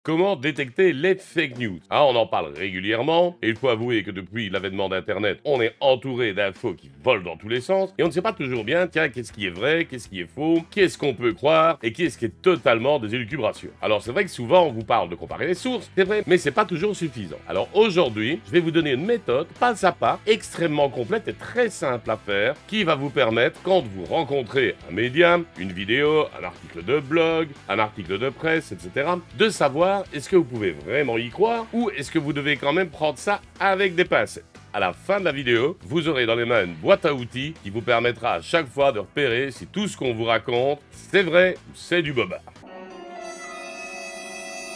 Comment détecter les fake news? Ah, on en parle régulièrement, et il faut avouer que depuis l'avènement d'Internet, on est entouré d'infos qui volent dans tous les sens, et on ne sait pas toujours bien, tiens, qu'est-ce qui est vrai, qu'est-ce qui est faux, qu'est-ce qu'on peut croire, et qu'est-ce qui est totalement des élucubrations. Alors c'est vrai que souvent on vous parle de comparer les sources, c'est vrai, mais c'est pas toujours suffisant. Alors aujourd'hui, je vais vous donner une méthode, pas à pas, extrêmement complète et très simple à faire, qui va vous permettre, quand vous rencontrez un média, une vidéo, un article de blog, un article de presse, etc., de savoir est-ce que vous pouvez vraiment y croire ou est-ce que vous devez quand même prendre ça avec des pincettes. À la fin de la vidéo, vous aurez dans les mains une boîte à outils qui vous permettra à chaque fois de repérer si tout ce qu'on vous raconte, c'est vrai ou c'est du bobard.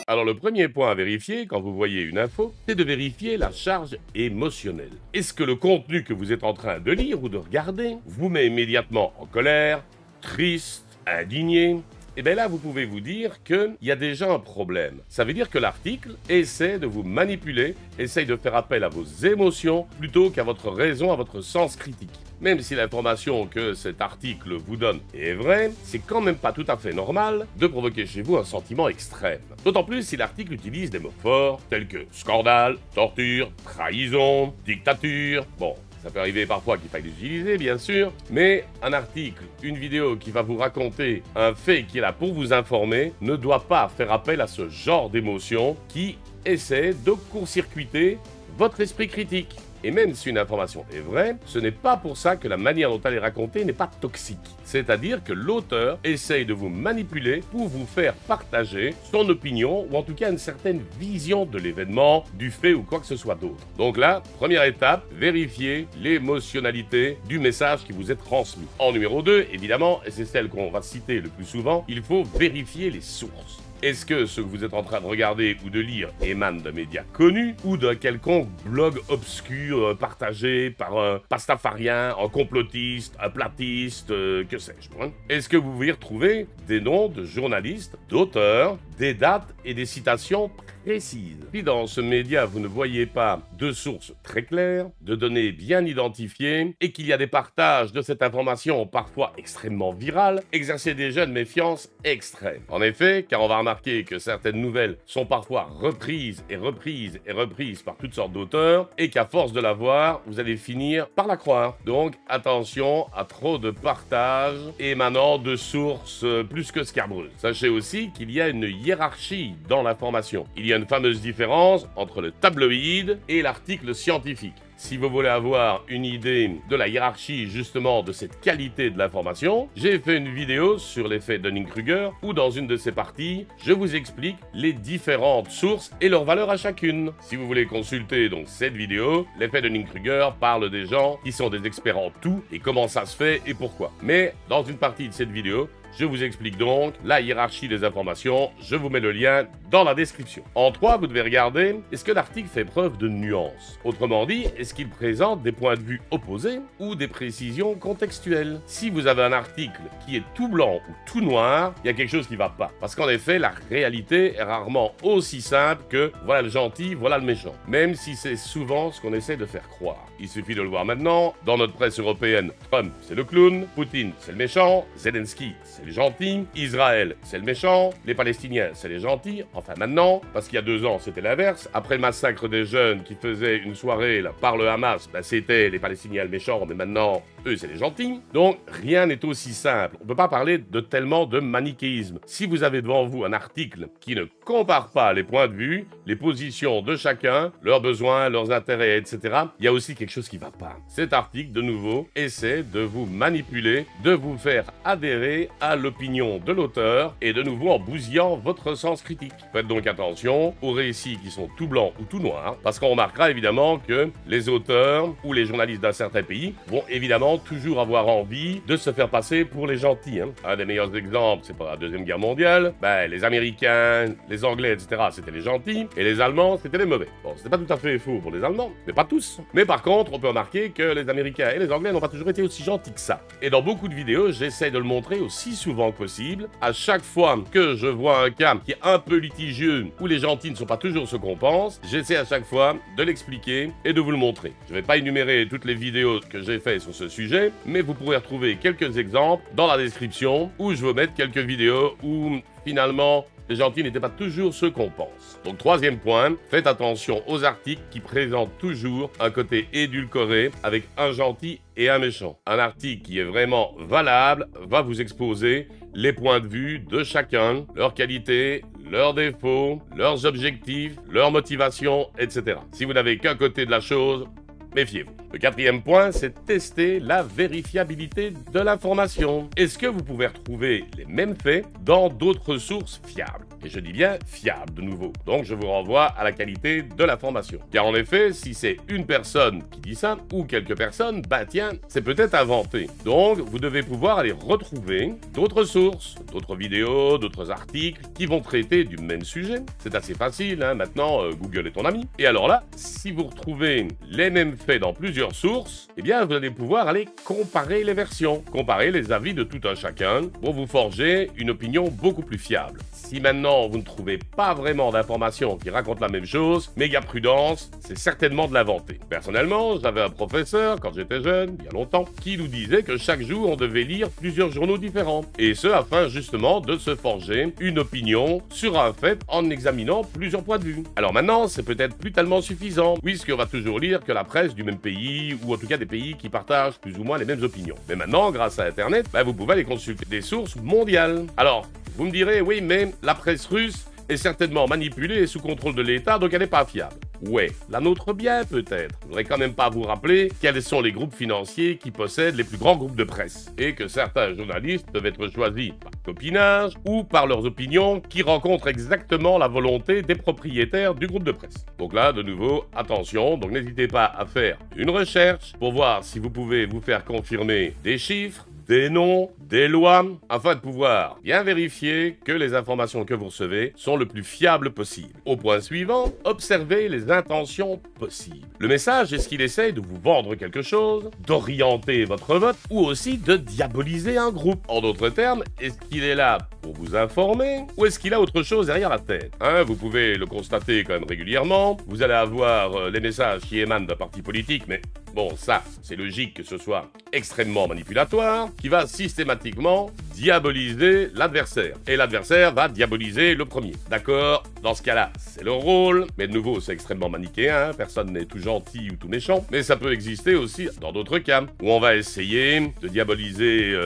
Alors le premier point à vérifier quand vous voyez une info, c'est de vérifier la charge émotionnelle. Est-ce que le contenu que vous êtes en train de lire ou de regarder vous met immédiatement en colère, triste, indigné? Et bien là, vous pouvez vous dire qu'il y a déjà un problème. Ça veut dire que l'article essaie de vous manipuler, essaye de faire appel à vos émotions plutôt qu'à votre raison, à votre sens critique. Même si l'information que cet article vous donne est vraie, c'est quand même pas tout à fait normal de provoquer chez vous un sentiment extrême. D'autant plus si l'article utilise des mots forts tels que scandale, torture, trahison, dictature. Bon, ça peut arriver parfois qu'il faille les utiliser, bien sûr, mais un article, une vidéo qui va vous raconter un fait qui est là pour vous informer ne doit pas faire appel à ce genre d'émotion qui essaie de court-circuiter votre esprit critique. Et même si une information est vraie, ce n'est pas pour ça que la manière dont elle est racontée n'est pas toxique. C'est-à-dire que l'auteur essaye de vous manipuler pour vous faire partager son opinion ou en tout cas une certaine vision de l'événement, du fait ou quoi que ce soit d'autre. Donc là, première étape, vérifiez l'émotionnalité du message qui vous est transmis. En numéro 2, évidemment, et c'est celle qu'on va citer le plus souvent, il faut vérifier les sources. Est-ce que ce que vous êtes en train de regarder ou de lire émane d'un média connu ou d'un quelconque blog obscur partagé par un pastafarien, un complotiste, un platiste, que sais-je, hein? Est-ce que vous y retrouvez des noms de journalistes, d'auteurs, des dates et des citations précises? Si dans ce média vous ne voyez pas de sources très claires, de données bien identifiées et qu'il y a des partages de cette information parfois extrêmement virales, exercez déjà une méfiance extrême. En effet, car on va remarquer que certaines nouvelles sont parfois reprises et reprises et reprises par toutes sortes d'auteurs et qu'à force de la voir, vous allez finir par la croire. Donc attention à trop de partages émanant de sources plus que scabreuses. Sachez aussi qu'il y a une hiérarchie dans l'information. Il y a une fameuse différence entre le tabloïd et l'article scientifique. Si vous voulez avoir une idée de la hiérarchie justement de cette qualité de l'information, j'ai fait une vidéo sur l'effet Dunning-Kruger où dans une de ces parties, je vous explique les différentes sources et leurs valeurs à chacune. Si vous voulez consulter donc cette vidéo, l'effet Dunning-Kruger parle des gens qui sont des experts en tout et comment ça se fait et pourquoi. Mais dans une partie de cette vidéo, je vous explique donc la hiérarchie des informations, je vous mets le lien dans la description. En 3, vous devez regarder, est-ce que l'article fait preuve de nuance? Autrement dit, est-ce qu'il présente des points de vue opposés ou des précisions contextuelles? Si vous avez un article qui est tout blanc ou tout noir, il y a quelque chose qui ne va pas. Parce qu'en effet, la réalité est rarement aussi simple que voilà le gentil, voilà le méchant. Même si c'est souvent ce qu'on essaie de faire croire. Il suffit de le voir maintenant, dans notre presse européenne, Trump c'est le clown, Poutine c'est le méchant, Zelensky c'est les gentils, Israël c'est le méchant, les Palestiniens c'est les gentils, enfin maintenant, parce qu'il y a 2 ans c'était l'inverse, après le massacre des jeunes qui faisaient une soirée là, par le Hamas, ben, c'était les Palestiniens le méchant, mais maintenant eux c'est les gentils. Donc rien n'est aussi simple, on ne peut pas parler de tellement de manichéisme. Si vous avez devant vous un article qui ne compare pas les points de vue, les positions de chacun, leurs besoins, leurs intérêts, etc., il y a aussi quelque chose qui ne va pas. Cet article, de nouveau, essaie de vous manipuler, de vous faire adhérer à l'opinion de l'auteur et de nouveau en bousillant votre sens critique. Faites donc attention aux récits qui sont tout blancs ou tout noirs, parce qu'on remarquera évidemment que les auteurs ou les journalistes d'un certain pays vont évidemment toujours avoir envie de se faire passer pour les gentils. Un des meilleurs exemples, c'est pour la Deuxième Guerre mondiale, les Américains, les Anglais, etc., c'était les gentils, et les Allemands, c'était les mauvais. Bon, c'était pas tout à fait faux pour les Allemands, mais pas tous. Mais par contre, on peut remarquer que les Américains et les Anglais n'ont pas toujours été aussi gentils que ça. Et dans beaucoup de vidéos, j'essaie de le montrer aussi souvent que possible. À chaque fois que je vois un cas qui est un peu litigieux, où les gentils ne sont pas toujours ce qu'on pense, j'essaie à chaque fois de l'expliquer et de vous le montrer. Je vais pas énumérer toutes les vidéos que j'ai fait sur ce sujet, mais vous pourrez retrouver quelques exemples dans la description, où je vais mettre quelques vidéos où finalement les gentils n'étaient pas toujours ceux qu'on pense. Donc troisième point, faites attention aux articles qui présentent toujours un côté édulcoré avec un gentil et un méchant. Un article qui est vraiment valable va vous exposer les points de vue de chacun, leurs qualités, leurs défauts, leurs objectifs, leurs motivations, etc. Si vous n'avez qu'un côté de la chose, méfiez-vous. Le quatrième point, c'est tester la vérifiabilité de l'information. Est-ce que vous pouvez retrouver les mêmes faits dans d'autres sources fiables? Et je dis bien fiables de nouveau. Donc je vous renvoie à la qualité de l'information. Car en effet, si c'est une personne qui dit ça, ou quelques personnes, bah tiens, c'est peut-être inventé. Donc vous devez pouvoir aller retrouver d'autres sources, d'autres vidéos, d'autres articles qui vont traiter du même sujet. C'est assez facile, hein, maintenant Google est ton ami. Et alors là, si vous retrouvez les mêmes faits dans plusieurs sources, eh bien vous allez pouvoir aller comparer les versions, comparer les avis de tout un chacun pour vous forger une opinion beaucoup plus fiable. Si maintenant vous ne trouvez pas vraiment d'informations qui racontent la même chose, méga prudence, c'est certainement de l'inventer. Personnellement, j'avais un professeur quand j'étais jeune, il y a longtemps, qui nous disait que chaque jour on devait lire plusieurs journaux différents. Et ce afin justement de se forger une opinion sur un fait en examinant plusieurs points de vue. Alors maintenant, c'est peut-être plus tellement suffisant, puisqu'on va toujours lire que la presse du même pays, ou en tout cas des pays qui partagent plus ou moins les mêmes opinions. Mais maintenant, grâce à Internet, vous pouvez aller consulter des sources mondiales. Alors, vous me direz, oui, mais la presse russe est certainement manipulée et sous contrôle de l'État, donc elle n'est pas fiable. Ouais, la nôtre bien peut-être. Je voudrais quand même pas vous rappeler quels sont les groupes financiers qui possèdent les plus grands groupes de presse, et que certains journalistes peuvent être choisis par copinage ou par leurs opinions qui rencontrent exactement la volonté des propriétaires du groupe de presse. Donc là, de nouveau, attention, donc n'hésitez pas à faire une recherche pour voir si vous pouvez vous faire confirmer des chiffres, des noms, des lois, afin de pouvoir bien vérifier que les informations que vous recevez sont le plus fiables possible. Au point suivant, observez les intentions possibles. Le message, est-ce qu'il essaye de vous vendre quelque chose, d'orienter votre vote, ou aussi de diaboliser un groupe? En d'autres termes, est-ce qu'il est là pour vous informer, ou est-ce qu'il a autre chose derrière la tête? Vous pouvez le constater quand même régulièrement, vous allez avoir les messages qui émanent d'un parti politique, mais bon, ça, c'est logique que ce soit extrêmement manipulatoire, qui va systématiquement diaboliser l'adversaire. Et l'adversaire va diaboliser le premier. D'accord? Dans ce cas-là, c'est le rôle, mais de nouveau, c'est extrêmement manichéen, personne n'est tout gentil ou tout méchant, mais ça peut exister aussi dans d'autres cas, où on va essayer de diaboliser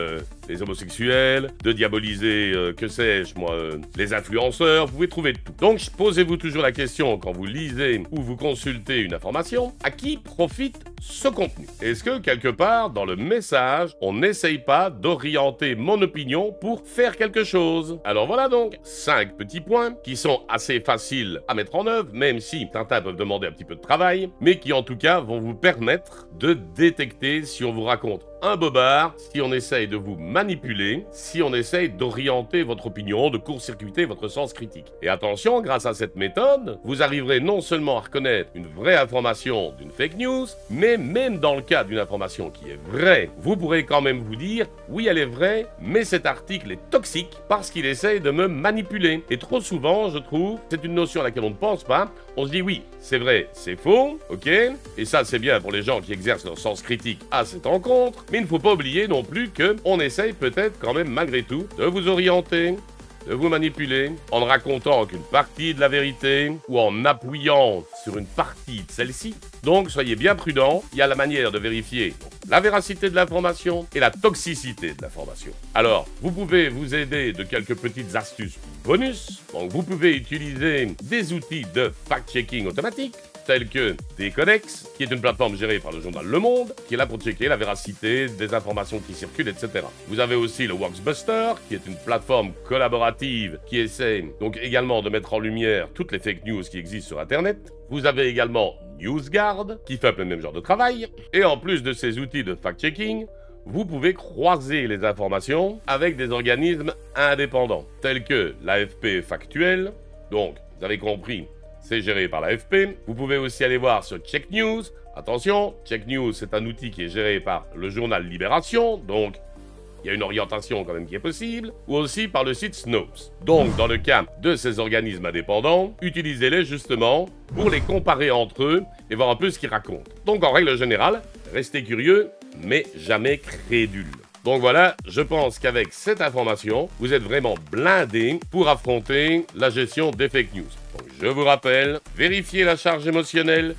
les homosexuels, de diaboliser, que sais-je moi, les influenceurs, vous pouvez trouver de tout. Donc, posez-vous toujours la question, quand vous lisez ou vous consultez une information, à qui profite ce contenu? Est-ce que, quelque part, dans le message, on n'essaye pas d'orienter mon opinion pour faire quelque chose? Alors voilà donc 5 petits points qui sont assez faciles à mettre en œuvre, même si certains peuvent demander un petit peu de travail, mais qui en tout cas vont vous permettre de détecter si on vous raconte un bobard, si on essaye de vous manipuler, si on essaye d'orienter votre opinion, de court-circuiter votre sens critique. Et attention, grâce à cette méthode, vous arriverez non seulement à reconnaître une vraie information d'une fake news, mais même dans le cas d'une information qui est vraie, vous pourrez quand même vous dire, oui, elle est vraie, mais cet article est toxique parce qu'il essaye de me manipuler. Et trop souvent, je trouve, c'est une notion à laquelle on ne pense pas, on se dit oui, c'est vrai, c'est faux, ok, et ça c'est bien pour les gens qui exercent leur sens critique à cette rencontre, mais il ne faut pas oublier non plus qu'on essaye peut-être quand même malgré tout de vous orienter, de vous manipuler, en ne racontant qu'une partie de la vérité, ou en appuyant sur une partie de celle-ci. Donc soyez bien prudents, il y a la manière de vérifier la véracité de l'information et la toxicité de l'information. Alors, vous pouvez vous aider de quelques petites astuces bonus. Donc vous pouvez utiliser des outils de fact-checking automatique, tels que Decodex, qui est une plateforme gérée par le journal Le Monde, qui est là pour checker la véracité des informations qui circulent, etc. Vous avez aussi le Worksbuster, qui est une plateforme collaborative qui essaie donc également de mettre en lumière toutes les fake news qui existent sur Internet. Vous avez également NewsGuard, qui fait un peu le même genre de travail. Et en plus de ces outils de fact-checking, vous pouvez croiser les informations avec des organismes indépendants, tels que l'AFP Factuel. Donc, vous avez compris, c'est géré par l'AFP. Vous pouvez aussi aller voir sur Check News. Attention, Check News, c'est un outil qui est géré par le journal Libération, donc il y a une orientation quand même qui est possible, ou aussi par le site Snopes. Donc, dans le cas de ces organismes indépendants, utilisez-les justement pour les comparer entre eux et voir un peu ce qu'ils racontent. Donc, en règle générale, restez curieux, mais jamais crédule. Donc voilà, je pense qu'avec cette information, vous êtes vraiment blindé pour affronter la gestion des fake news. Donc je vous rappelle, vérifiez la charge émotionnelle.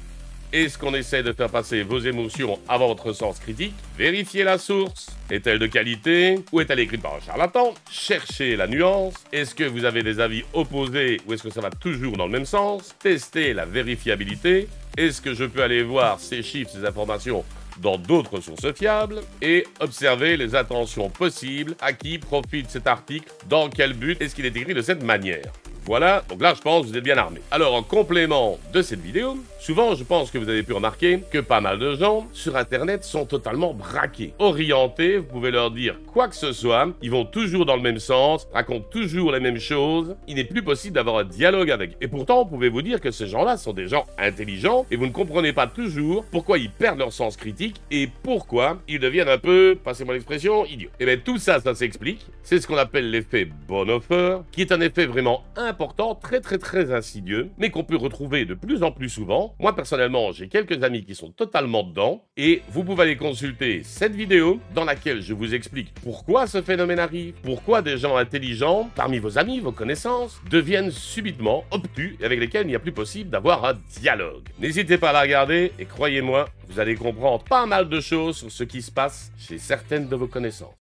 Est-ce qu'on essaie de faire passer vos émotions avant votre sens critique? Vérifiez la source. Est-elle de qualité ou est-elle écrite par un charlatan? Cherchez la nuance. Est-ce que vous avez des avis opposés ou est-ce que ça va toujours dans le même sens? Testez la vérifiabilité. Est-ce que je peux aller voir ces chiffres, ces informations dans d'autres sources fiables? Et observez les intentions possibles. À qui profite cet article? Dans quel but est-ce qu'il est écrit de cette manière? Voilà, donc là je pense que vous êtes bien armés. Alors en complément de cette vidéo, souvent je pense que vous avez pu remarquer que pas mal de gens sur internet sont totalement braqués, orientés, vous pouvez leur dire quoi que ce soit, ils vont toujours dans le même sens, racontent toujours les mêmes choses, il n'est plus possible d'avoir un dialogue avec. Et pourtant, pouvez-vous dire que ces gens-là sont des gens intelligents et vous ne comprenez pas toujours pourquoi ils perdent leur sens critique et pourquoi ils deviennent un peu, passez-moi l'expression, idiots. Et bien tout ça, ça s'explique, c'est ce qu'on appelle l'effet Bonhoeffer, qui est un effet vraiment important, très insidieux, mais qu'on peut retrouver de plus en plus souvent. Moi, personnellement, j'ai quelques amis qui sont totalement dedans, et vous pouvez aller consulter cette vidéo dans laquelle je vous explique pourquoi ce phénomène arrive, pourquoi des gens intelligents, parmi vos amis, vos connaissances, deviennent subitement obtus et avec lesquels il n'y a plus possible d'avoir un dialogue. N'hésitez pas à la regarder, et croyez-moi, vous allez comprendre pas mal de choses sur ce qui se passe chez certaines de vos connaissances.